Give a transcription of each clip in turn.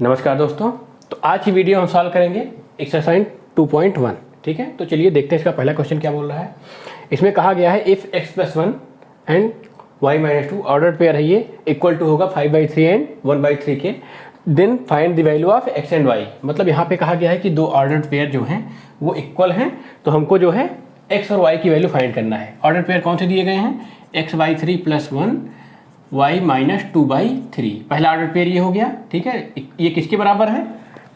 नमस्कार दोस्तों। तो आज की वीडियो हम सॉल्व करेंगे एक्सरसाइज 2.1। ठीक है, तो चलिए देखते हैं इसका पहला क्वेश्चन क्या बोल रहा है। इसमें कहा गया है if x+1 and y-2 order pair है, ये इक्वल टू होगा 5/3 एंड 1/3 के, then find the value of x and y। मतलब यहाँ पे कहा गया है कि दो ऑर्डर पेयर जो हैं वो इक्वल हैं, तो हमको जो है x और y की वैल्यू फाइंड करना है। ऑर्डर पेयर कौन से दिए गए हैं? x/3 + 1 y-2/3। पहला ऑर्डर पेयर ये हो गया। ठीक है, ये किसके बराबर है?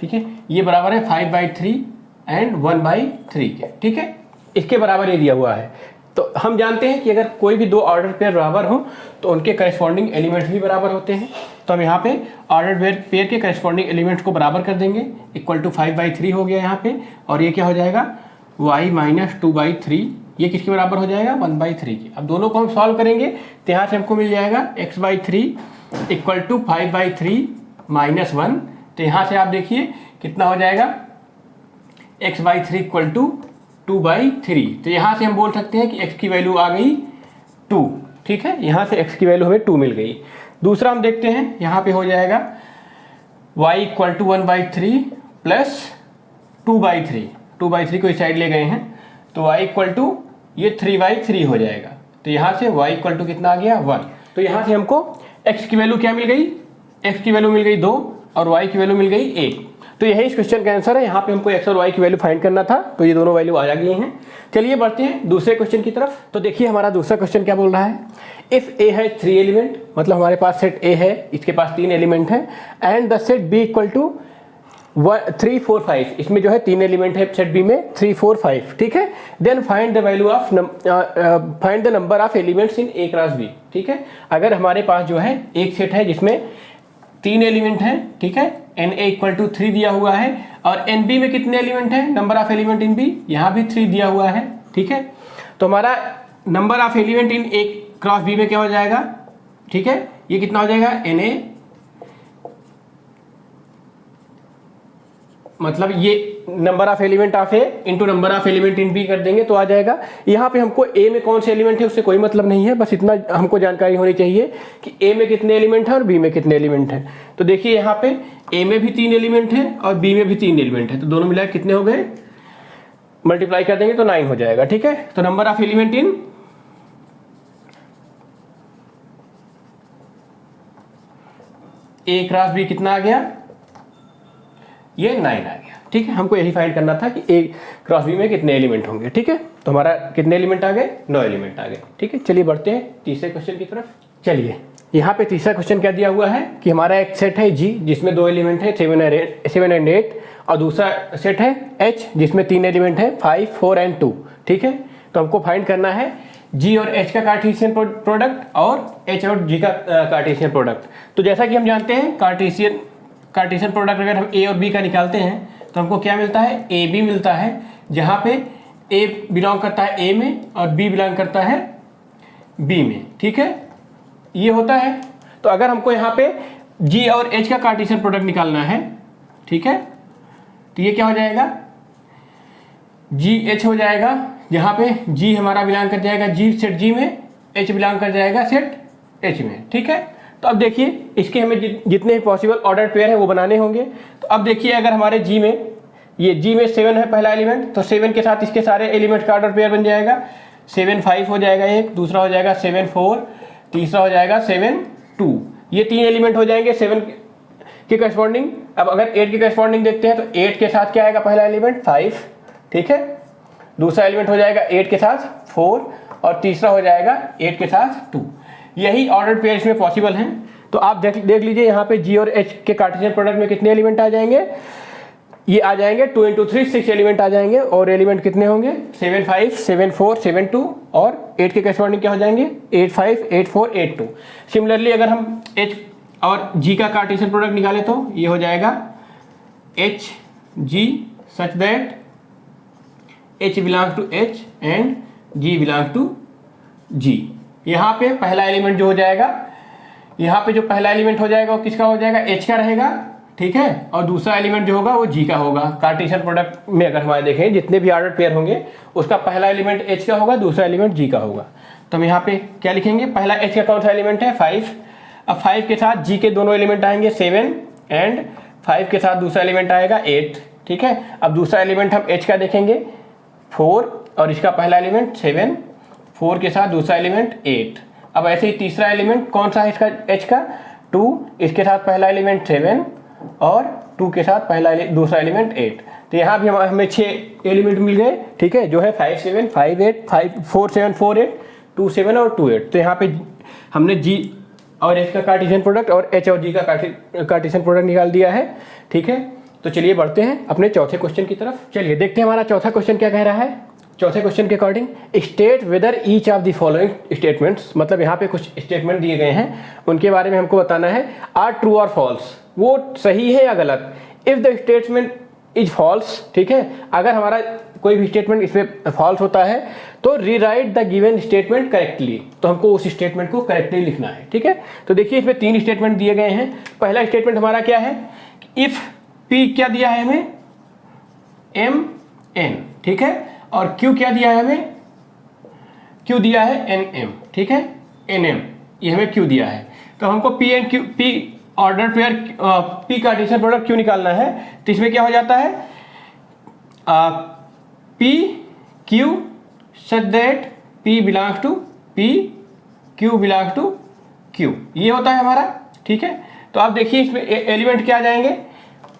ठीक है, ये बराबर है 5/3 एंड 1/3 के। ठीक है, इसके बराबर ये दिया हुआ है। तो हम जानते हैं कि अगर कोई भी दो ऑर्डर पेयर बराबर हो तो उनके करस्पॉन्डिंग एलिमेंट्स भी बराबर होते हैं। तो हम यहाँ पे ऑर्डर पेयर के करस्पॉन्डिंग एलिमेंट्स को बराबर कर देंगे, इक्वल टू 5/3 हो गया यहाँ पे, और ये क्या हो जाएगा y-2/3। ये किसके बराबर हो जाएगा? 1/3 की। अब दोनों को हम सॉल्व करेंगे तो यहाँ से हमको मिल जाएगा x/3 इक्वल टू 5/3 - 1। तो यहाँ से आप देखिए कितना हो जाएगा, x/3 इक्वल टू 2/3। तो यहाँ से हम बोल सकते हैं कि x की वैल्यू आ गई 2। ठीक है, यहाँ से x की वैल्यू हमें 2 मिल गई। दूसरा हम देखते हैं, यहाँ पे हो जाएगा y इक्वल टू 1/3 प्लस 2/3। 2/3 को इस साइड ले गए हैं तो y इक्वल टू ये 3/3 हो जाएगा। तो यहाँ से y इक्वल टू कितना आ गया? 1। तो यहाँ से हमको x की वैल्यू क्या मिल गई? x की वैल्यू मिल गई 2 और y की वैल्यू मिल गई 1। तो यही इस क्वेश्चन का आंसर है। यहाँ पे हमको x और y की वैल्यू फाइंड करना था, तो ये दोनों वैल्यू आ गई हैं। चलिए बढ़ते हैं दूसरे क्वेश्चन की तरफ। तो देखिए हमारा दूसरा क्वेश्चन क्या बोल रहा है। इफ़ a है 3 एलिमेंट, मतलब हमारे पास सेट a है, इसके पास 3 एलिमेंट हैं, and the set b equal to 3 4 5। इसमें जो है 3 एलिमेंट है सेट बी में, 3 4 5। ठीक है, then find the value of find the number of elements in a cross b। ठीक है, अगर हमारे पास जो है एक सेट है जिसमें 3 एलिमेंट हैं, ठीक है, na इक्वल टू 3 दिया हुआ है, और nb में कितने एलिमेंट हैं? Number of element in b, यहाँ भी 3 दिया हुआ है। ठीक है, तो हमारा number of element in a cross b में क्या हो जाएगा? ठीक है, ये कितना हो जाएगा? na, मतलब ये number of element of A into number of element in B कर देंगे तो आ जाएगा। यहाँ पे हमको ए में कौन से एलिमेंट है उससे कोई मतलब नहीं है, बस इतना हमको जानकारी होनी चाहिए कि ए में कितने एलिमेंट हैं और बी में कितने एलिमेंट हैं। तो देखिए यहाँ पे ए में भी 3 एलिमेंट हैं और बी में भी 3 एलिमेंट है, तो दोनों मिला कितने हो गए? मल्टीप्लाई कर देंगे तो 9 हो जाएगा। ठीक है, तो number of element in A cross B कितना आ गया? ये 9 आ गया। ठीक है, हमको यही फाइंड करना था कि ए क्रॉस बी में कितने एलिमेंट होंगे। ठीक है, तो हमारा कितने एलिमेंट आ गए? 9 एलिमेंट आ गए। ठीक है, चलिए बढ़ते हैं तीसरे क्वेश्चन की तरफ। चलिए यहाँ पे तीसरा क्वेश्चन क्या दिया हुआ है कि हमारा एक सेट है जी जिसमें 2 एलिमेंट है 7 एंड 8, और दूसरा सेट है एच जिसमें 3 एलिमेंट है 5 4 एंड 2। ठीक है, तो हमको फाइंड करना है जी और एच का कार्टेशियन प्रोडक्ट और एच और जी का कार्टेशियन प्रोडक्ट। तो जैसा कि हम जानते हैं कार्टेशियन प्रोडक्ट अगर हम ए और बी का निकालते हैं तो हमको क्या मिलता है? ए बी मिलता है, जहाँ पे ए बिलोंग करता है ए में और बी बिलोंग करता है बी में। ठीक है, ये होता है। तो अगर हमको यहाँ पे जी और एच का कार्टेशियन प्रोडक्ट निकालना है, ठीक है, तो ये क्या हो जाएगा? जी एच हो जाएगा, जहाँ पे जी हमारा बिलोंग कर जाएगा जी सेट जी में, एच बिलोंग कर जाएगा सेट एच में। ठीक है, तो अब देखिए इसके हमें जितने भी पॉसिबल ऑर्डर पेयर है वो बनाने होंगे। तो अब देखिए अगर हमारे जी में ये जी में 7 है पहला एलिमेंट, तो 7 के साथ इसके सारे एलिमेंट का ऑर्डर पेयर बन जाएगा। 7 5 हो जाएगा एक, दूसरा हो जाएगा 7 4, तीसरा हो जाएगा 7 2। ये 3 एलिमेंट हो जाएंगे 7 के करस्पॉन्डिंग। अब अगर 8 के करस्पॉन्डिंग देखते हैं तो 8 के साथ क्या आएगा? पहला एलिमेंट 5, ठीक है, दूसरा एलिमेंट हो जाएगा 8 के साथ 4, और तीसरा हो जाएगा 8 के साथ 2। यही ऑर्डर पेयर इसमें पॉसिबल हैं। तो आप देख लीजिए यहाँ पे जी और एच के कार्टेशियन प्रोडक्ट में कितने एलिमेंट आ जाएंगे? ये आ जाएंगे 2 × 3 6 एलिमेंट आ जाएंगे, और एलिमेंट कितने होंगे? 7 5 7 4 7 2, और 8 के करस्पॉन्डिंग क्या हो जाएंगे? 8 5 8 4 8 2। सिमिलरली अगर हम एच और जी का कार्टेशियन प्रोडक्ट निकालें तो ये हो जाएगा H G such that H belong to H and G belong to G. यहाँ पे पहला एलिमेंट जो हो जाएगा, यहाँ पे जो पहला एलिमेंट हो जाएगा वो किसका हो जाएगा? एच का रहेगा। ठीक है, और दूसरा एलिमेंट जो होगा वो जी का होगा। कार्टेशियन प्रोडक्ट में अगर हमारे देखें जितने भी ऑर्डर पेयर होंगे उसका पहला एलिमेंट एच का होगा, दूसरा एलिमेंट जी का होगा। तो हम यहाँ पे क्या लिखेंगे? पहला एच का कौन सा एलिमेंट है? 5। अब 5 के साथ जी के दोनों एलिमेंट आएंगे 7 एंड 5 के साथ दूसरा एलिमेंट आएगा 8, ठीक है। अब दूसरा एलिमेंट हम h का देखेंगे 4 और इसका पहला एलिमेंट 7, 4 के साथ दूसरा एलिमेंट 8। अब ऐसे ही तीसरा एलिमेंट कौन सा है इसका h का 2, इसके साथ पहला एलिमेंट 7 और 2 के साथ दूसरा एलिमेंट 8। तो यहाँ भी हमें 6 एलिमेंट मिल गए, ठीक है, जो है 5 7 5 8 5 4 7 4 8 2 7 और 2 8। तो यहाँ पे हमने g और h का कार्टेशियन प्रोडक्ट और h और g का कार्टेशियन प्रोडक्ट निकाल दिया है, ठीक है। तो चलिए बढ़ते हैं अपने चौथे क्वेश्चन की तरफ। चलिए देखते हैं हमारा चौथा क्वेश्चन क्या कह रहा है। चौथे क्वेश्चन के according state whether each of the following statements, मतलब यहाँ पे कुछ स्टेटमेंट दिए गए हैं, उनके बारे में हमको बताना है आर ट्रू और फॉल्स, वो सही है या गलत। If the statement is false, ठीक है, अगर हमारा कोई भी स्टेटमेंट इसमें फॉल्स होता है तो rewrite the given statement correctly, तो हमको उस स्टेटमेंट को करेक्टली लिखना है, ठीक है। तो देखिए इसमें 3 स्टेटमेंट दिए गए हैं। पहला स्टेटमेंट हमारा क्या है, इफ पी क्या दिया है हमें एम एन, ठीक है, और क्यू क्या दिया है हमें, क्यू दिया है एन एम, ठीक है, एन एम ये हमें क्यू दिया है। तो हमको P and Q, P order pair P Cartesian product Q निकालना है। तो इसमें क्या हो जाता है P Q such that P belongs to P, Q belongs to Q, ये होता है हमारा, ठीक है। तो आप देखिए इसमें एलिमेंट क्या आ जाएंगे,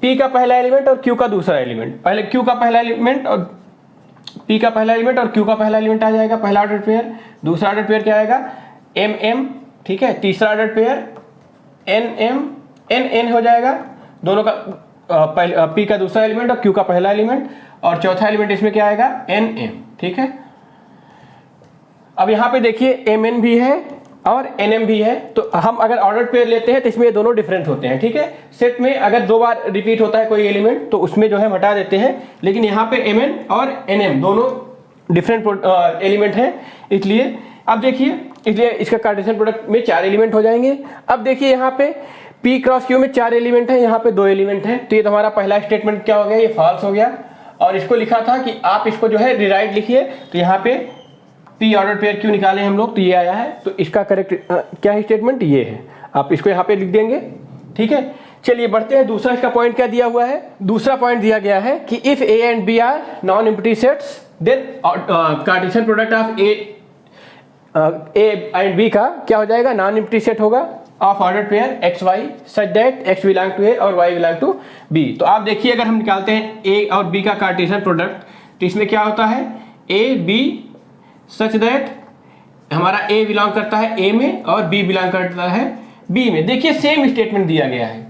P का पहला एलिमेंट और Q का दूसरा एलिमेंट, पहले Q का पहला एलिमेंट और P का पहला एलिमेंट और Q का पहला एलिमेंट आ जाएगा पहला ऑर्डर पेयर। दूसरा ऑर्डर पेयर क्या आएगा MM, ठीक है। तीसरा ऑर्डर पेयर NM NN हो जाएगा, दोनों का P का दूसरा एलिमेंट और Q का पहला एलिमेंट, और चौथा एलिमेंट इसमें क्या आएगा NM, ठीक है। अब यहाँ पे देखिए MN भी है और NM भी है, तो हम अगर ऑर्डर पेयर लेते हैं तो इसमें ये दोनों डिफरेंट होते हैं, ठीक है। सेट में अगर 2 बार रिपीट होता है कोई एलिमेंट तो उसमें जो है हटा देते हैं, लेकिन यहाँ पे MN और NM दोनों डिफरेंट एलिमेंट हैं, इसलिए अब देखिए, इसलिए इसका कार्टेशियन प्रोडक्ट में 4 एलिमेंट हो जाएंगे। अब देखिए यहाँ पे P क्रॉस Q में 4 एलिमेंट है, यहाँ पे 2 एलिमेंट है, तो ये तुम्हारा पहला स्टेटमेंट क्या हो गया, ये फॉल्स हो गया। और इसको लिखा था कि आप इसको जो है रिराइट लिखिए, तो यहाँ पे P ऑर्डर पेयर क्यों निकाले हम लोग, तो ये आया है। तो इसका करेक्ट क्या है स्टेटमेंट, ये है, आप इसको यहाँ पे लिख देंगे, ठीक है। चलिए बढ़ते हैं, दूसरा इसका पॉइंट क्या दिया हुआ है। दूसरा पॉइंट दिया गया है कि if A and B are non empty sets then Cartesian product of A and B का क्या हो जाएगा, नॉन एम्प्टी सेट होगा of order pair X Y such that x belong to A और y बिलोंग टू B। तो आप देखिए अगर हम निकालते हैं A और B का कार्टेशियन प्रोडक्ट, तो इसमें क्या होता है A B सच दैट हमारा A बिलोंग करता है A में और B बिलोंग करता है B में। देखिए सेम स्टेटमेंट दिया गया है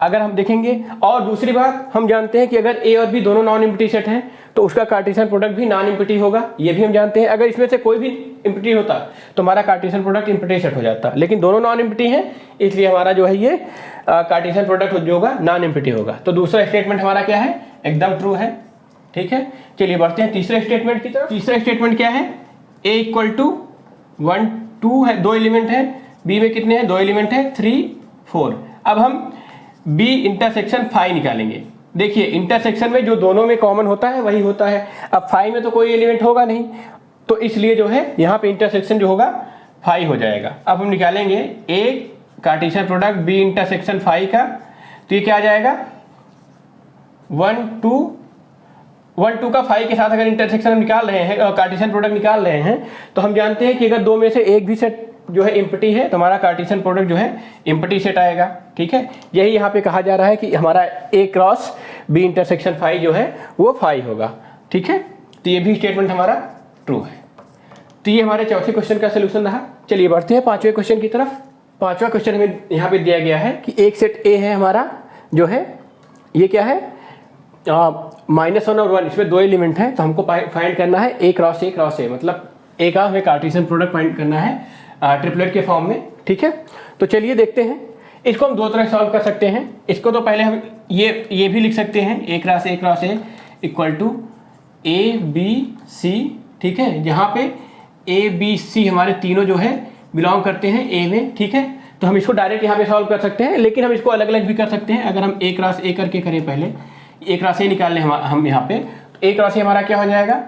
अगर हम देखेंगे। और दूसरी बात हम जानते हैं कि अगर A और B दोनों नॉन एम्प्टी सेट हैं तो उसका कार्टेशियन प्रोडक्ट भी नॉन एम्प्टी होगा, ये भी हम जानते हैं। अगर इसमें से कोई भी एम्प्टी होता तो हमारा कार्टेशियन प्रोडक्ट एम्प्टी सेट हो जाता, लेकिन दोनों नॉन एम्प्टी हैं, इसलिए हमारा जो है ये कार्टेशियन प्रोडक्ट जो होगा नॉन एम्प्टी होगा। तो दूसरा स्टेटमेंट हमारा क्या है, एकदम ट्रू है, ठीक है। चलिए बढ़ते हैं तीसरे स्टेटमेंट की तरफ। तीसरा स्टेटमेंट क्या है, A इक्वल टू 1 2 है, 2 एलिमेंट है, B में कितने हैं, 2 एलिमेंट है 3 4। अब हम B इंटरसेक्शन 5 निकालेंगे। देखिए इंटरसेक्शन में जो दोनों में कॉमन होता है वही होता है, अब 5 में तो कोई एलिमेंट होगा नहीं, तो इसलिए जो है यहाँ पे इंटरसेक्शन जो होगा 5 हो जाएगा। अब हम निकालेंगे A Cartesian product B intersection 5 का, तो ये क्या आ जाएगा 1 2 का 5 के साथ अगर इंटरसेक्शन हम निकाल रहे हैं, कार्टेशियन प्रोडक्ट निकाल रहे हैं, तो हम जानते हैं कि अगर 2 में से एक भी सेट जो है एम्प्टी है तो हमारा कार्टेशियन प्रोडक्ट जो है एम्प्टी सेट आएगा, ठीक है। यही यहाँ पे कहा जा रहा है कि हमारा A क्रॉस B इंटरसेक्शन 5 जो है वो 5 होगा, ठीक है। तो ये भी स्टेटमेंट हमारा ट्रू है। तो ये हमारे चौथे क्वेश्चन का सोल्यूशन रहा। चलिए बढ़ते हैं पांचवें क्वेश्चन की तरफ। पांचवा क्वेश्चन हमें यहाँ पे दिया गया है कि एक सेट A है हमारा जो है, ये क्या है -1 और 1, इसमें 2 एलिमेंट हैं, तो हमको फाइंड करना है A क्रॉस A, मतलब A का हमें कार्टेशियन प्रोडक्ट फाइंड करना है ट्रिपलेट के फॉर्म में, ठीक है। तो चलिए देखते हैं, इसको हम 2 तरह सॉल्व कर सकते हैं। इसको तो पहले हम ये भी लिख सकते हैं A cross A equal to ABC, ठीक है, जहाँ पे ABC हमारे तीनों जो है बिलोंग करते हैं A में, ठीक है। तो हम इसको डायरेक्ट यहाँ पे सॉल्व कर सकते हैं, लेकिन हम इसको अलग अलग भी कर सकते हैं। अगर हम A क्रॉस A करके करें, पहले A क्रॉस A निकाल लें हम यहाँ पे, A क्रॉस A हमारा क्या हो जाएगा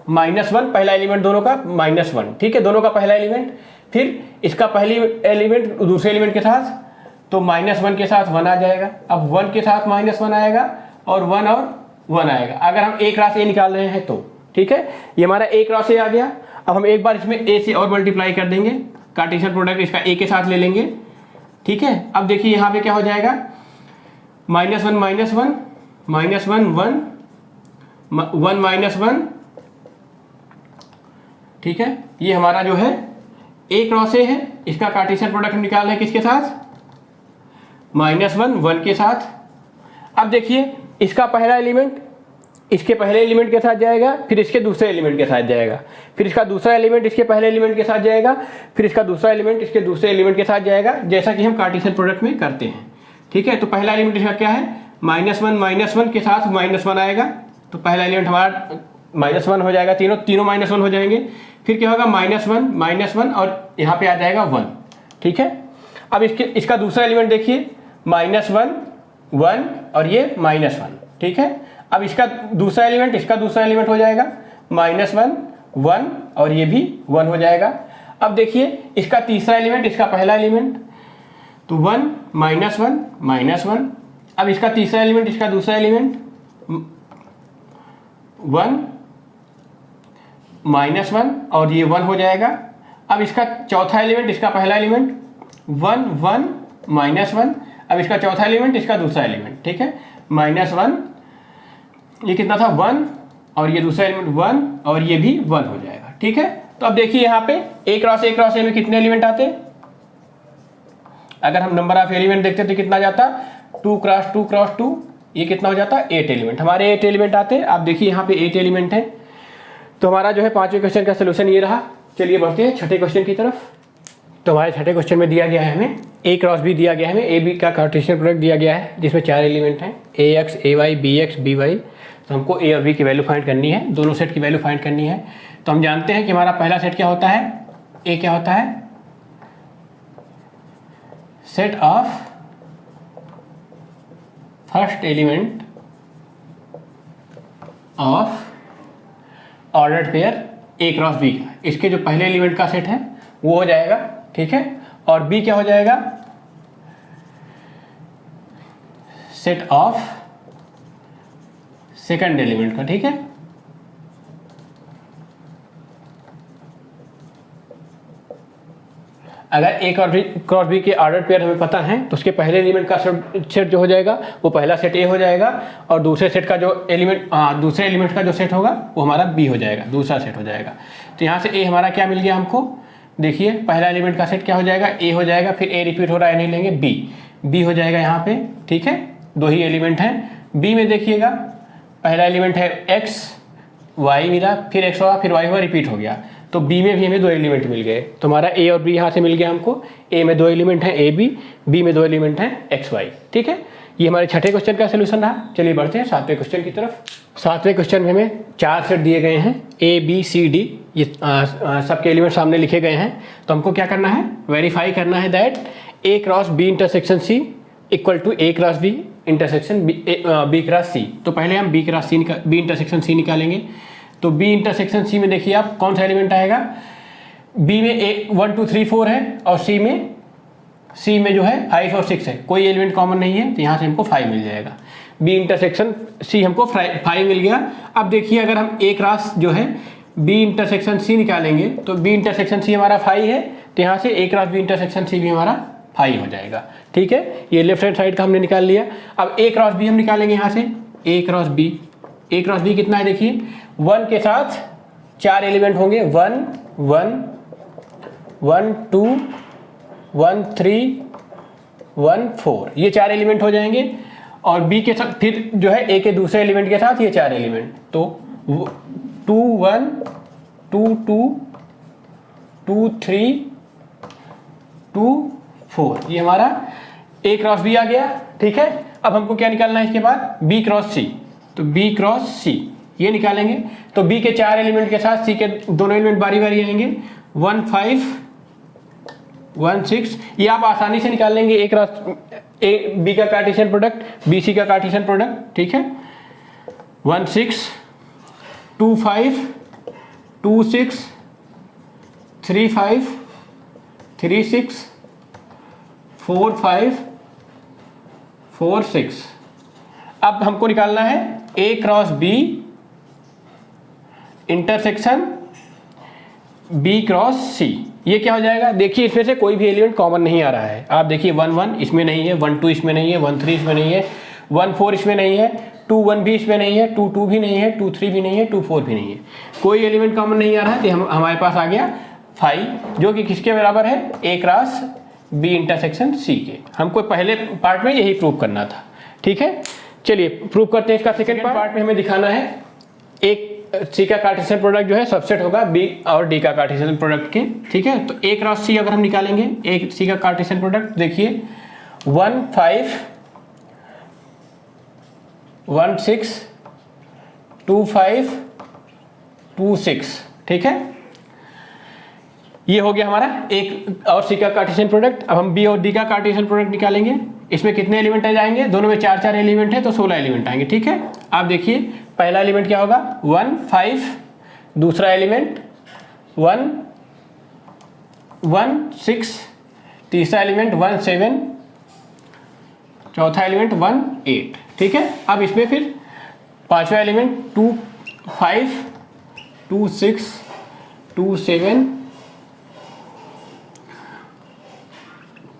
-1, पहला एलिमेंट दोनों का -1, ठीक है, दोनों का पहला एलिमेंट, फिर इसका पहली एलिमेंट दूसरे एलिमेंट के साथ तो -1 के साथ 1 आ जाएगा। अब 1 के साथ -1 आएगा और 1 आएगा, अगर हम a क्रॉस a निकाल रहे हैं तो। ठीक है, ये हमारा a क्रॉस a आ गया। अब हम एक बार इसमें a से और मल्टीप्लाई कर देंगे, कार्टेशियन प्रोडक्ट इसका a के साथ ले लेंगे। ठीक है, अब देखिए यहाँ पे क्या हो जाएगा, -1 -1 -1 1 -1। ठीक है, ये हमारा जो है a क्रॉस a है, इसका कार्टेशियन प्रोडक्ट हम निकाल रहे हैं किसके साथ, -1 1 के साथ। अब देखिए इसका पहला एलिमेंट इसके पहले एलिमेंट के साथ जाएगा, फिर इसके दूसरे एलिमेंट के साथ जाएगा, फिर इसका दूसरा एलिमेंट इसके पहले एलिमेंट के साथ जाएगा, फिर इसका दूसरा एलिमेंट इसके दूसरे एलिमेंट के साथ जाएगा, जैसा कि हम कार्टेशियन प्रोडक्ट में करते हैं। ठीक है, तो पहला एलिमेंट इसका क्या है, -1 के साथ -1 आएगा, तो पहला एलिमेंट हमारा -1 हो जाएगा, तीनों -1 हो जाएंगे। फिर क्या होगा, -1 और यहाँ पे आ जाएगा 1। ठीक है, अब इसका दूसरा एलिमेंट देखिए, -1 1 और ये -1। ठीक है, अब इसका दूसरा एलिमेंट हो जाएगा -1 1 और ये भी 1 हो जाएगा। अब देखिए इसका तीसरा एलिमेंट इसका पहला एलिमेंट, तो 1 -1 अब इसका तीसरा एलिमेंट इसका दूसरा एलिमेंट 1 -1 और ये 1 हो जाएगा। अब इसका चौथा एलिमेंट इसका पहला एलिमेंट 1 1 -1, अब इसका चौथा एलिमेंट इसका दूसरा एलिमेंट। ठीक है, -1, ये कितना था 1 और ये दूसरा एलिमेंट 1 और ये भी 1 हो जाएगा। ठीक है, तो अब देखिए यहाँ पे a क्रॉस a में कितने एलिमेंट आते, अगर हम नंबर ऑफ एलिमेंट देखते तो कितना जाता, 2 क्रॉस 2, ये कितना हो जाता, 8 एलिमेंट। हमारे 8 एलिमेंट आते। आप देखिए यहाँ पे 8 एलिमेंट है। तो हमारा जो है 5वें क्वेश्चन का सोल्यूशन ये रहा। चलिए बढ़ते हैं छठे क्वेश्चन की तरफ। तो हमारे छठे क्वेश्चन में दिया गया है हमें a क्रॉस b दिया गया है, हमें a b का कार्टेशियन प्रोडक्ट दिया गया है, जिसमें 4 एलिमेंट हैं, ax ay bx by। तो हमको a और b की वैल्यू फाइंड करनी है, दोनों सेट की वैल्यू फाइंड करनी है। तो हम जानते हैं कि हमारा पहला सेट क्या होता है, a क्या होता है, set of first element of ordered pair a cross b का, इसके जो पहले एलिमेंट का सेट है वो हो जाएगा। ठीक है, और b क्या हो जाएगा, सेट ऑफ सेकंड एलिमेंट का। ठीक है, अगर a क्रॉस b के ऑर्डर पेयर हमें पता है तो उसके पहले एलिमेंट का सेट जो हो जाएगा वो पहला सेट a हो जाएगा, और दूसरे सेट का जो एलिमेंट दूसरे एलिमेंट का जो सेट होगा वो हमारा b हो जाएगा, दूसरा सेट हो जाएगा। तो यहाँ से a हमारा क्या मिल गया हमको, देखिए पहला एलिमेंट का सेट क्या हो जाएगा, a हो जाएगा, फिर a रिपीट हो रहा है नहीं लेंगे, b हो जाएगा यहाँ पे। ठीक है, 2 ही एलिमेंट हैं। b में देखिएगा पहला एलिमेंट है x, y मिला, फिर x हुआ, फिर y हुआ, रिपीट हो गया। तो b में भी हमें 2 एलिमेंट मिल गए। तो हमारा a और b यहाँ से मिल गया हमको, a में 2 एलिमेंट हैं a b, b में 2 एलिमेंट हैं x y। ठीक है, ये हमारे छठे क्वेश्चन का सोल्यूशन रहा। चलिए बढ़ते हैं 7वें क्वेश्चन की तरफ। 7वें क्वेश्चन में हमें 4 सेट दिए गए हैं, a b c d, ये सबके एलिमेंट सामने लिखे गए हैं। तो हमको क्या करना है, वेरीफाई करना है that a cross b intersection c equal to a cross b intersection b cross c। तो पहले हम b cross c b intersection c निकालेंगे। तो b इंटरसेक्शन c में देखिए आप कौन सा एलिमेंट आएगा, b में 1 2 3 4 है और c में जो है 5 और 6 है, कोई एलिमेंट कॉमन नहीं है, तो यहाँ से हमको 5 मिल जाएगा। b इंटरसेक्शन c हमको 5 मिल गया। अब देखिए अगर हम a क्रॉस जो है b इंटरसेक्शन c निकालेंगे तो b इंटरसेक्शन c हमारा 5 है, तो यहाँ से a cross b intersection c भी हमारा 5 हो जाएगा। ठीक है, ये लेफ्ट हैंड साइड का हमने निकाल लिया। अब a क्रॉस b हम निकालेंगे यहाँ से, a क्रॉस b कितना है, देखिए 1 के साथ 4 एलिमेंट होंगे, 1 1 1 2 1 3 1 4, ये 4 एलिमेंट हो जाएंगे। और b के साथ फिर जो है a के दूसरे एलिमेंट के साथ ये 4 एलिमेंट, तो 2 1 2 2 2 3 2 4, ये हमारा a क्रॉस b आ गया। ठीक है, अब हमको क्या निकालना है इसके बाद, b क्रॉस c। तो b क्रॉस c ये निकालेंगे। तो b के 4 एलिमेंट के साथ c के दोनों एलिमेंट बारी बारी आएंगे, 1 5 1 6, ये आप आसानी से निकाल लेंगे b का कार्टेशियन प्रोडक्ट, bc का कार्टेशियन प्रोडक्ट। ठीक है, 1 6 2 5 2 6 3 5 3 6 4 5 4 6। अब हमको निकालना है A cross B intersection B cross C। ये क्या हो जाएगा, देखिए इसमें से कोई भी एलिमेंट कॉमन नहीं आ रहा है। आप देखिए 1 1 इसमें नहीं है, 1 2 इसमें नहीं है, 1 3 इसमें नहीं है, 1 4 इसमें नहीं है, 2 1 भी इसमें नहीं है, 2 2 भी नहीं है, 2 3 भी नहीं है, 2 4 भी नहीं है, कोई एलिमेंट कॉमन नहीं आ रहा है। तो हमारे पास आ गया 5 जो कि किसके बराबर है, A cross B intersection C के। हमको पहले पार्ट में यही प्रूव करना था। ठीक है, चलिए प्रूव करते हैं इसका सेकेंड पार्ट में। हमें दिखाना है एक C का कार्टेशियन प्रोडक्ट जो है सबसेट होगा B और D का कार्टेशियन प्रोडक्ट के। ठीक है, तो A क्रॉस C अगर हम निकालेंगे एक C का कार्टेशियन प्रोडक्ट, देखिए 1 5 1 6 2 5 2 6। ठीक है, ये हो गया हमारा एक और C का कार्टेशियन प्रोडक्ट। अब हम B और D का कार्टेशियन प्रोडक्ट निकालेंगे। इसमें कितने एलिमेंट आ जाएंगे, दोनों में 4 4 एलिमेंट है तो 16 एलिमेंट आएंगे। ठीक है, आप देखिए पहला एलिमेंट क्या होगा 1 5, दूसरा एलिमेंट 1 1 6, तीसरा एलिमेंट 1 7, चौथा एलिमेंट 1 8। ठीक है, अब इसमें फिर पांचवा एलिमेंट 2 5 2 6 2 7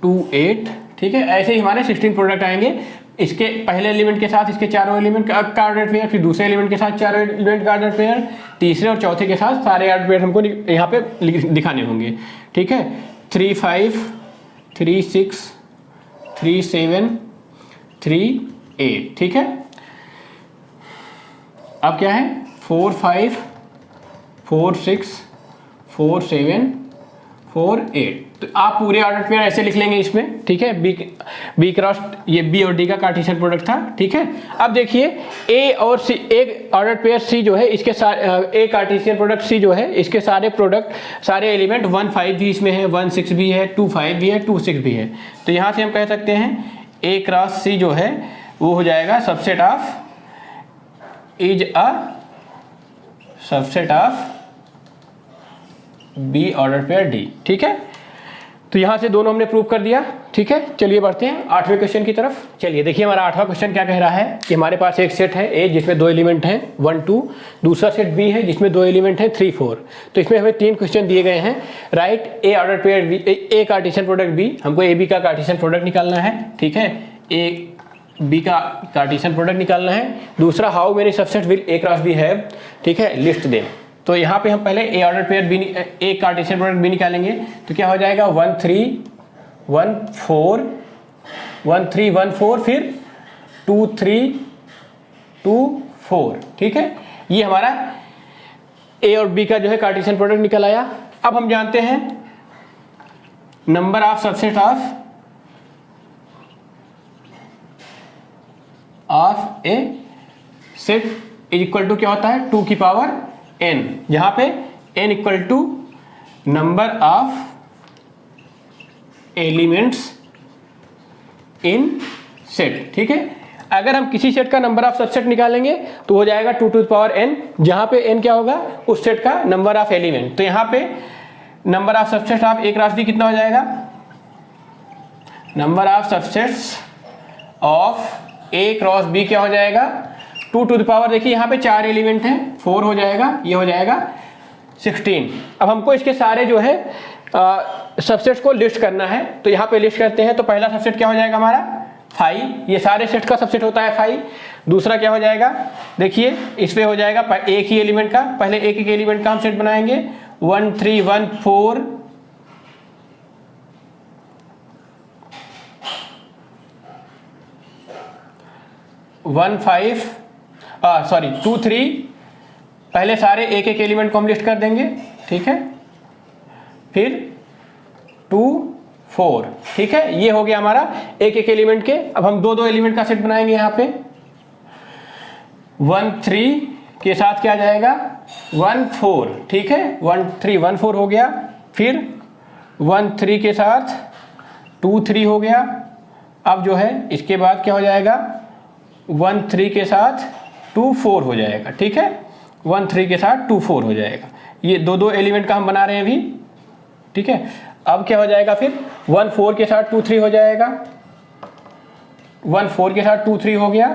2 8। ठीक है, ऐसे ही हमारे 16 प्रोडक्ट आएंगे। इसके पहले एलिमेंट के साथ इसके चारों एलिमेंट का ऑर्डर पेयर, फिर दूसरे एलिमेंट के साथ चारों एलिमेंट का ऑर्डर पेयर, तीसरे और चौथे के साथ सारे ऑर्डर पेयर हमको यहाँ पे दिखाने होंगे। ठीक है, 3 5 3 6 3 7 3 8। ठीक है, अब क्या है 4 5 4 6 4 7 4 8। तो आप पूरे ऑर्डर पेयर ऐसे लिख लेंगे इसमें। ठीक है, बी क्रॉस ये B और D का कार्टेशियन प्रोडक्ट था। ठीक है, अब देखिए A और C, एक ऑर्डर पेयर C जो है इसके सारे A कार्टेशियन प्रोडक्ट C जो है इसके सारे प्रोडक्ट सारे एलिमेंट 1 5 भी इसमें है, 1 6 भी है, 2 5 भी है, 2 6 भी है। तो यहाँ से हम कह सकते हैं A क्रॉस C जो है वो हो जाएगा subset of is a subset of B order pair D। ठीक है, तो यहाँ से दोनों हमने प्रूव कर दिया। ठीक है, चलिए बढ़ते हैं 8वें क्वेश्चन की तरफ। चलिए देखिए हमारा 8वां क्वेश्चन क्या कह रहा है कि हमारे पास एक सेट है A जिसमें 2 एलिमेंट हैं 1 2, दूसरा सेट B है जिसमें 2 एलिमेंट हैं 3 4। तो इसमें हमें 3 क्वेश्चन दिए गए हैं। Right A order pair A Cartesian product B, हमको AB का कार्टेशियन प्रोडक्ट निकालना है। ठीक है, A B का कार्टेशियन प्रोडक्ट निकालना है। दूसरा how many subset will A cross B have. ठीक है, लिस्ट देम। तो यहाँ पे हम पहले A order pair A Cartesian product B निकालेंगे। तो क्या हो जाएगा 1 3 1 4 1 3 1 4, फिर 2 3 2 4। ठीक है, ये हमारा A और B का जो है कार्टेशियन प्रोडक्ट निकल आया। अब हम जानते हैं number of subset of a set is equal to क्या होता है 2 की पावर n, जहां पे n equal to number of elements in set. ठीक है, अगर हम किसी सेट का नंबर ऑफ सबसेट निकालेंगे तो हो जाएगा 2 टू द पावर n, जहां पे n क्या होगा उस सेट का नंबर ऑफ एलिमेंट। तो यहां पे number of subset of A cross B कितना हो जाएगा, number of subsets of A cross B क्या हो जाएगा 2 टू द पावर, देखिए यहाँ पे 4 एलिमेंट हैं 4 हो जाएगा, ये हो जाएगा 16। अब हमको इसके सारे जो है सबसेट्स को लिस्ट करना है। तो यहाँ पे लिस्ट करते हैं। तो पहला सबसेट क्या हो जाएगा हमारा 5, ये सारे सेट का सबसेट होता है 5। दूसरा क्या हो जाएगा, देखिए इस पे हो जाएगा एक ही एलिमेंट का, पहले एक एक एलिमेंट का हम सेट बनाएंगे 1 3 1 4 1 5 2 3, पहले सारे एक एक एलिमेंट को हम लिस्ट कर देंगे। ठीक है, फिर 2 4। ठीक है, ये हो गया हमारा एक एक एलिमेंट के। अब हम दो एलिमेंट का सेट बनाएंगे यहाँ पे 1 3 के साथ क्या जाएगा 1 4। ठीक है, 1 3 1 4 हो गया, फिर 1 3 के साथ 2 3 हो गया। अब जो है इसके बाद क्या हो जाएगा 1 3 के साथ 2 4 हो जाएगा। ठीक है, 1 3 के साथ 2 4 हो जाएगा। ये दो एलिमेंट का हम बना रहे हैं अभी। ठीक है, अब क्या हो जाएगा फिर 1 4 के साथ 2 3 हो जाएगा, 1 4 के साथ 2 3 हो गया,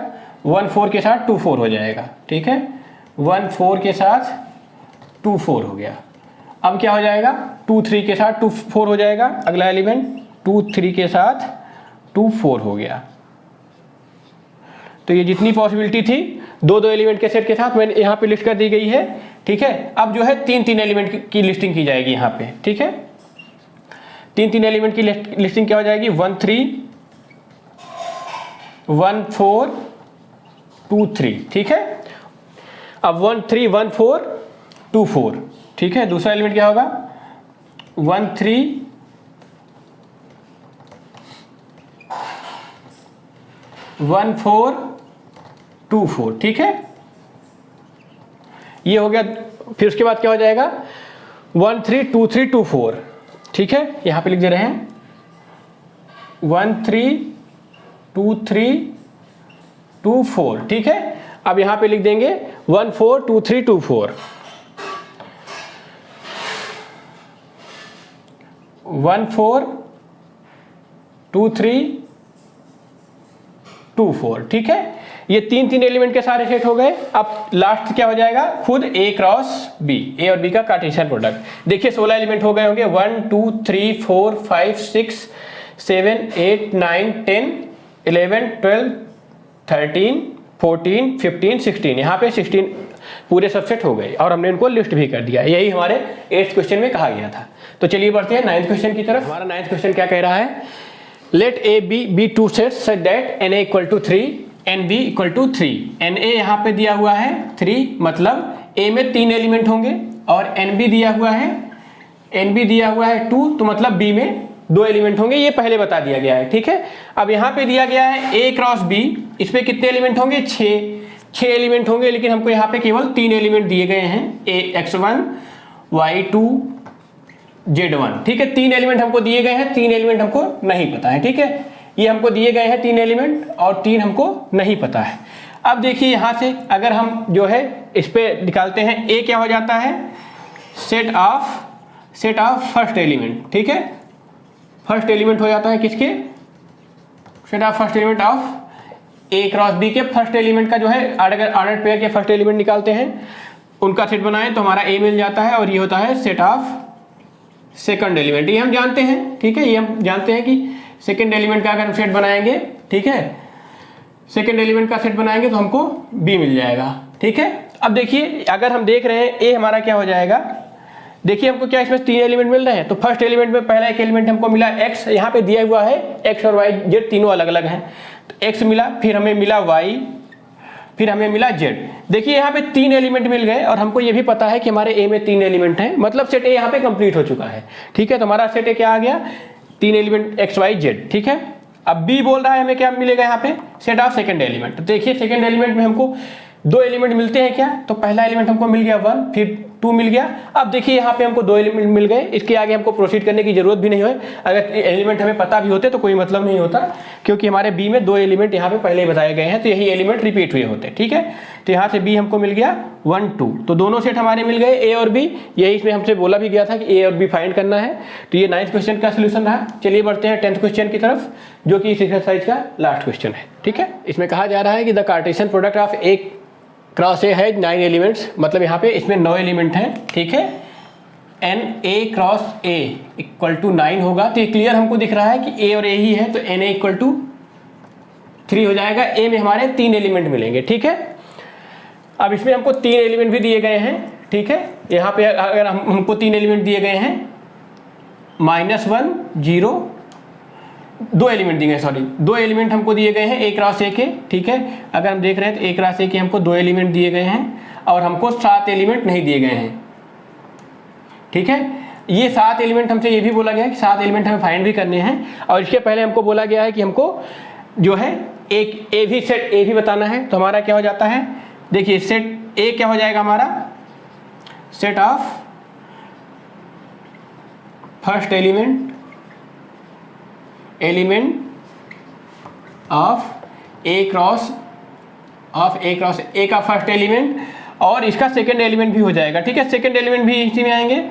1 4 के साथ 2 4 हो जाएगा, ठीक है, 1 4 के साथ 2 4 हो गया। अब क्या हो जाएगा, 2 3 के साथ 2 4 हो जाएगा, अगला एलिमेंट 2 3 के साथ 2 4 हो गया। तो ये जितनी पॉसिबिलिटी थी दो दो एलिमेंट के सेट के साथ मैंने यहाँ पे लिस्ट कर दी गई है, ठीक है। अब जो है तीन तीन एलिमेंट की लिस्टिंग की जाएगी यहाँ पे, ठीक है। तीन तीन एलिमेंट की लिस्टिंग क्या हो जाएगी, 1 3 1 4 2 3, ठीक है। अब 1 3 1 4 2 4, ठीक है। दूसरा एलिमेंट क्या होगा, 1 3 1 4 2 4, ठीक है। ये हो गया। फिर उसके बाद क्या हो जाएगा, 1 3 2 3 2 4, ठीक है। यहां पे लिख दे रहे हैं 1 3 2 3 2 4, ठीक है। अब यहां पे लिख देंगे 1 4 2 3 2 4, 1 4 2 3 2 4, ठीक है। ये तीन तीन एलिमेंट के सारे सेट हो गए। अब लास्ट क्या हो जाएगा, खुद ए क्रॉस बी, ए और बी का कार्टेशियन प्रोडक्ट। देखिए 16 एलिमेंट हो गए होंगे, 1 2 3 4 5 6 7 8 9 10 11 12 13 14 15 16, यहाँ पे 16 पूरे सबसेट हो गए और हमने इनको लिस्ट भी कर दिया। यही हमारे 8th क्वेश्चन में कहा गया था। तो चलिए बढ़ते हैं 9th क्वेश्चन की तरफ। हमारा 9th क्वेश्चन क्या कह रहा है, let A B be two sets such that N A equal to 3 N B equal to 3। N A यहाँ पे दिया हुआ है 3, मतलब ए में 3 एलिमेंट होंगे, और एन बी दिया हुआ है, एन बी दिया हुआ है 2, तो मतलब बी में 2 एलिमेंट होंगे। ये पहले बता दिया गया है, ठीक है। अब यहाँ पे दिया गया है ए क्रॉस बी, इसमें कितने एलिमेंट होंगे, 6 एलिमेंट होंगे, लेकिन हमको यहाँ पे केवल 3 एलिमेंट दिए गए हैं, x1 y2 z1, ठीक है। 3 एलिमेंट हमको दिए गए हैं, 3 एलिमेंट हमको नहीं पता है, ठीक है। ये हमको दिए गए हैं 3 एलिमेंट और 3 हमको नहीं पता है। अब देखिए यहाँ से अगर हम जो है इस पे निकालते हैं, ए क्या हो जाता है, सेट ऑफ फर्स्ट एलिमेंट, ठीक है। फर्स्ट एलिमेंट हो जाता है किसके, set of first element of A cross B के फर्स्ट एलिमेंट का जो है ऑर्डर पेयर के फर्स्ट एलिमेंट निकालते हैं, उनका सेट बनाएं तो हमारा ए मिल जाता है, और ये होता है सेट ऑफ सेकंड एलिमेंट। ये हम जानते हैं, ठीक है। ये हम जानते हैं कि सेकंड एलिमेंट का अगर हम सेट बनाएंगे, ठीक है, सेकंड एलिमेंट का सेट बनाएंगे तो हमको बी मिल जाएगा, ठीक है। अब देखिए अगर हम देख रहे हैं ए हमारा क्या हो जाएगा, देखिए हमको क्या इसमें 3 एलिमेंट मिल रहे हैं। तो फर्स्ट एलिमेंट में पहला एक एलिमेंट हमको मिला x, यहाँ पे दिया हुआ है x और y z तीनों अलग अलग हैं, तो x मिला, फिर हमें मिला y, फिर हमें मिला z। देखिए यहाँ पे 3 एलिमेंट मिल गए, और हमको ये भी पता है कि हमारे ए में 3 एलिमेंट हैं, मतलब सेट ए यहाँ पे कंप्लीट हो चुका है, ठीक है। तो हमारा सेट ए क्या आ गया, 3 एलिमेंट x y z, ठीक है। अब बी बोल रहा है हमें क्या मिलेगा यहाँ पे, सेट ऑफ सेकंड एलिमेंट। तो देखिए सेकंड एलिमेंट में हमको 2 एलिमेंट मिलते हैं क्या, तो पहला एलिमेंट हमको मिल गया 1, फिर 2 मिल गया। अब देखिए यहाँ पे हमको 2 एलिमेंट मिल गए, इसके आगे हमको प्रोसीड करने की जरूरत भी नहीं है। अगर एलिमेंट हमें पता भी होते तो कोई मतलब नहीं होता, क्योंकि हमारे बी में 2 एलिमेंट यहाँ पे पहले ही बताए गए हैं, तो यही एलिमेंट रिपीट हुए होते, ठीक है। तो यहाँ से बी हमको मिल गया 1 2, तो दोनों सेट हमारे मिल गए ए और बी। यही इसमें हमसे बोला भी गया था कि ए और बी फाइंड करना है। तो ये 9th क्वेश्चन का सोल्यूशन रहा। चलिए बढ़ते हैं 10th क्वेश्चन की तरफ, जो कि इस एक्सरसाइज का लास्ट क्वेश्चन है, ठीक है। इसमें कहा जा रहा है कि the Cartesian product of A cross ए है 9 एलिमेंट्स, मतलब यहाँ पे इसमें 9 एलिमेंट हैं, ठीक है। N A cross A equal to 9 होगा, तो ये क्लियर हमको दिख रहा है कि ए और ए ही है, तो एन ए इक्वल टू 3 हो जाएगा। ए में हमारे 3 एलिमेंट मिलेंगे, ठीक है। अब इसमें हमको 3 एलिमेंट भी दिए गए हैं, ठीक है। यहाँ पे अगर हमको 3 एलिमेंट दिए गए हैं, -1 0, 2 एलिमेंट दिए गए, सॉरी 2 एलिमेंट हमको दिए गए हैं ए क्रॉस ए के, ठीक है। अगर हम देख रहे हैं तो ए क्रॉस ए के हमको 2 एलिमेंट दिए गए हैं, और हमको 7 एलिमेंट नहीं दिए गए हैं, ठीक है। ये 7 एलिमेंट हमसे ये भी बोला गया है कि 7 एलिमेंट हमें फाइंड भी करने हैं, और इसके पहले हमको बोला गया है कि हमको जो है एक ए भी सेट ए भी बताना है। तो हमारा क्या हो जाता है, देखिए सेट ए क्या हो जाएगा हमारा, set of first element of A cross ए का फर्स्ट एलिमेंट, और इसका सेकंड एलिमेंट भी हो जाएगा, ठीक है। सेकंड एलिमेंट भी इसी में आएंगे,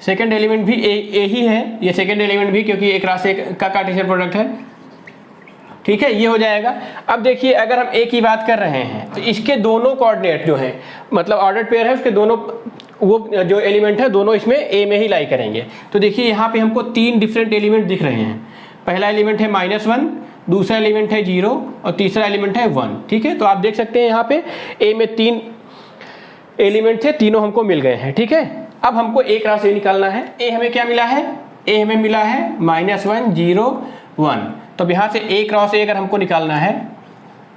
सेकंड एलिमेंट भी ए ही है, ये सेकंड एलिमेंट भी, क्योंकि एक क्रॉस एक का कार्टेशियन प्रोडक्ट है, ठीक है, ये हो जाएगा। अब देखिए अगर हम ए की बात कर रहे हैं तो इसके दोनों कोऑर्डिनेट जो हैं, मतलब ऑर्डर्ड पेयर है, उसके दोनों वो जो एलिमेंट है दोनों इसमें ए में ही लाई करेंगे। तो देखिए यहाँ पे हमको 3 डिफरेंट एलिमेंट दिख रहे हैं। पहला एलिमेंट है -1, दूसरा एलिमेंट है 0 और तीसरा एलिमेंट है 1, ठीक है। तो आप देख सकते हैं यहाँ पे ए में 3 एलिमेंट थे, तीनों हमको मिल गए हैं, ठीक है। अब हमको ए क्रॉस ए निकालना है। ए हमें क्या मिला है? ए हमें मिला है -1 0 1। तो यहाँ से ए क्रॉस ए अगर हमको निकालना है,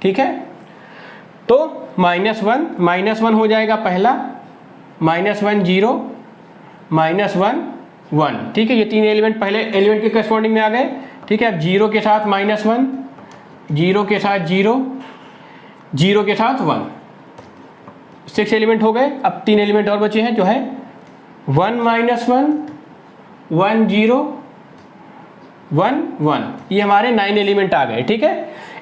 ठीक है, तो -1 हो जाएगा पहला, -1 0 -1 1, ठीक है। ये 3 एलिमेंट पहले एलिमेंट के करस्पॉन्डिंग में आ गए, ठीक है। अब 0 के साथ -1, 0 के साथ 0, 0 के साथ 1, 6 एलिमेंट हो गए। अब 3 एलिमेंट और बचे हैं जो है 1 -1 1 0 1 1, ये हमारे 9 एलिमेंट आ गए, ठीक है।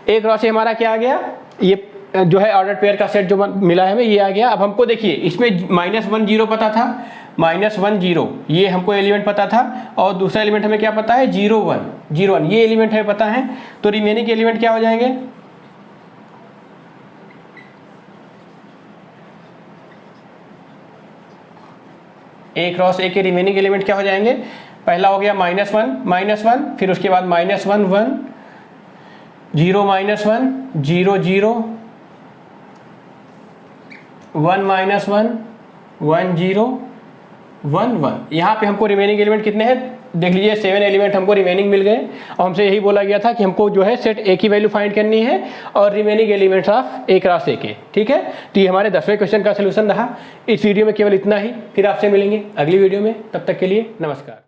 एक क्रॉस से हमारा क्या आ गया? ये जो है ऑर्डर पेयर का सेट जो मिला है हमें, ये आ गया। अब हमको देखिए इसमें -1 0 पता था, -1 0 ये हमको एलिमेंट पता था, और दूसरा एलिमेंट हमें क्या पता है? 0 1 ये एलिमेंट हमें पता है। तो रिमेनिंग एलिमेंट क्या हो जाएंगे? ए क्रॉस ए के रिमेनिंग एलिमेंट क्या हो जाएंगे? पहला हो गया -1, फिर उसके बाद -1 1 0 -1 0 0 1 -1 1 0 1 1। यहाँ पे हमको रिमेनिंग एलिमेंट कितने हैं? देख लीजिए 7 एलिमेंट हमको रिमेनिंग मिल गए, और हमसे यही बोला गया था कि हमको जो है सेट ए की वैल्यू फाइंड करनी है और remaining elements of A cross ए के, ठीक है। तो ये हमारे 10वें क्वेश्चन का सोल्यूशन रहा। इस वीडियो में केवल इतना ही, फिर आपसे मिलेंगे अगली वीडियो में, तब तक के लिए नमस्कार।